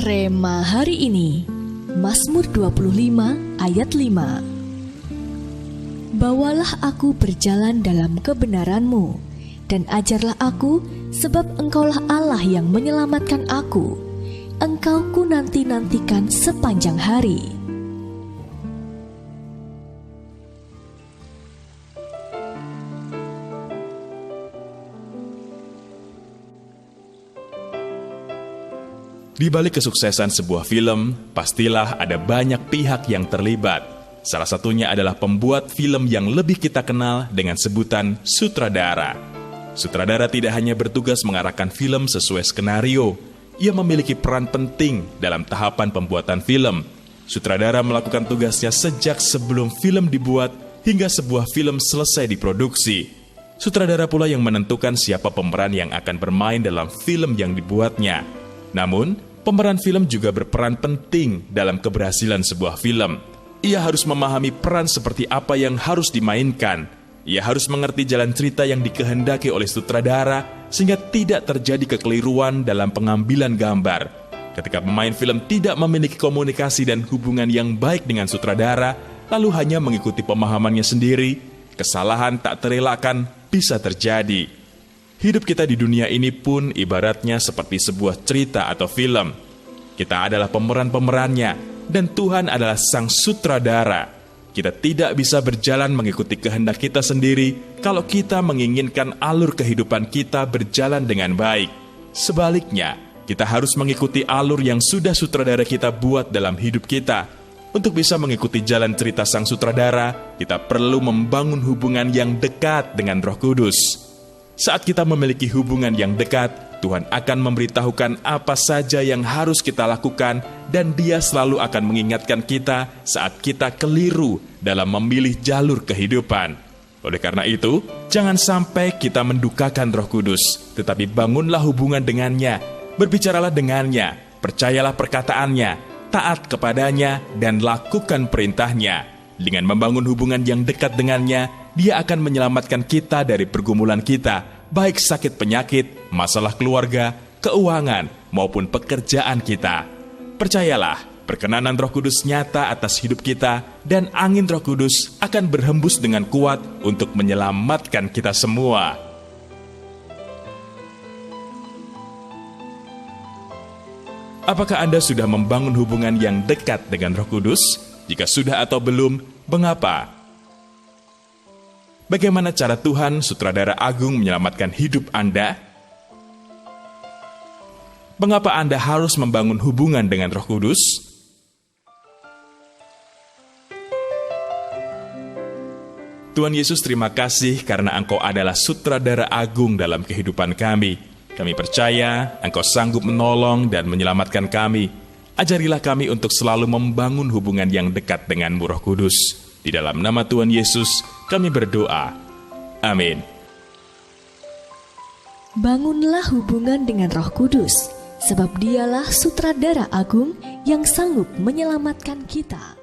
Rema hari ini, Mazmur 25 ayat 5. Bawalah aku berjalan dalam kebenaran-Mu, dan ajarlah aku, sebab Engkaulah Allah yang menyelamatkan aku. Engkau ku nanti-nantikan sepanjang hari. Di balik kesuksesan sebuah film, pastilah ada banyak pihak yang terlibat. Salah satunya adalah pembuat film yang lebih kita kenal dengan sebutan sutradara. Sutradara tidak hanya bertugas mengarahkan film sesuai skenario, ia memiliki peran penting dalam tahapan pembuatan film. Sutradara melakukan tugasnya sejak sebelum film dibuat hingga sebuah film selesai diproduksi. Sutradara pula yang menentukan siapa pemeran yang akan bermain dalam film yang dibuatnya. Namun, pemeran film juga berperan penting dalam keberhasilan sebuah film. Ia harus memahami peran seperti apa yang harus dimainkan. Ia harus mengerti jalan cerita yang dikehendaki oleh sutradara sehingga tidak terjadi kekeliruan dalam pengambilan gambar. Ketika pemain film tidak memiliki komunikasi dan hubungan yang baik dengan sutradara, lalu hanya mengikuti pemahamannya sendiri, kesalahan tak terelakkan bisa terjadi. Hidup kita di dunia ini pun ibaratnya seperti sebuah cerita atau film. Kita adalah pemeran-pemerannya, dan Tuhan adalah sang sutradara. Kita tidak bisa berjalan mengikuti kehendak kita sendiri kalau kita menginginkan alur kehidupan kita berjalan dengan baik. Sebaliknya, kita harus mengikuti alur yang sudah sutradara kita buat dalam hidup kita. Untuk bisa mengikuti jalan cerita sang sutradara, kita perlu membangun hubungan yang dekat dengan Roh Kudus. Saat kita memiliki hubungan yang dekat, Tuhan akan memberitahukan apa saja yang harus kita lakukan, dan Dia selalu akan mengingatkan kita saat kita keliru dalam memilih jalur kehidupan. Oleh karena itu, jangan sampai kita mendukakan Roh Kudus, tetapi bangunlah hubungan dengannya, berbicaralah dengannya, percayalah perkataannya, taat kepadanya, dan lakukan perintahnya. Dengan membangun hubungan yang dekat dengannya, Dia akan menyelamatkan kita dari pergumulan kita, baik sakit penyakit, masalah keluarga, keuangan, maupun pekerjaan kita. Percayalah, perkenanan Roh Kudus nyata atas hidup kita, dan angin Roh Kudus akan berhembus dengan kuat untuk menyelamatkan kita semua. Apakah Anda sudah membangun hubungan yang dekat dengan Roh Kudus? Jika sudah atau belum, mengapa? Bagaimana cara Tuhan, sutradara agung, menyelamatkan hidup Anda? Mengapa Anda harus membangun hubungan dengan Roh Kudus? Tuhan Yesus, terima kasih karena Engkau adalah sutradara agung dalam kehidupan kami. Kami percaya Engkau sanggup menolong dan menyelamatkan kami. Ajarilah kami untuk selalu membangun hubungan yang dekat dengan-Mu, Roh Kudus. Di dalam nama Tuhan Yesus, kami berdoa. Amin. Bangunlah hubungan dengan Roh Kudus, sebab Dialah sutradara agung yang sanggup menyelamatkan kita.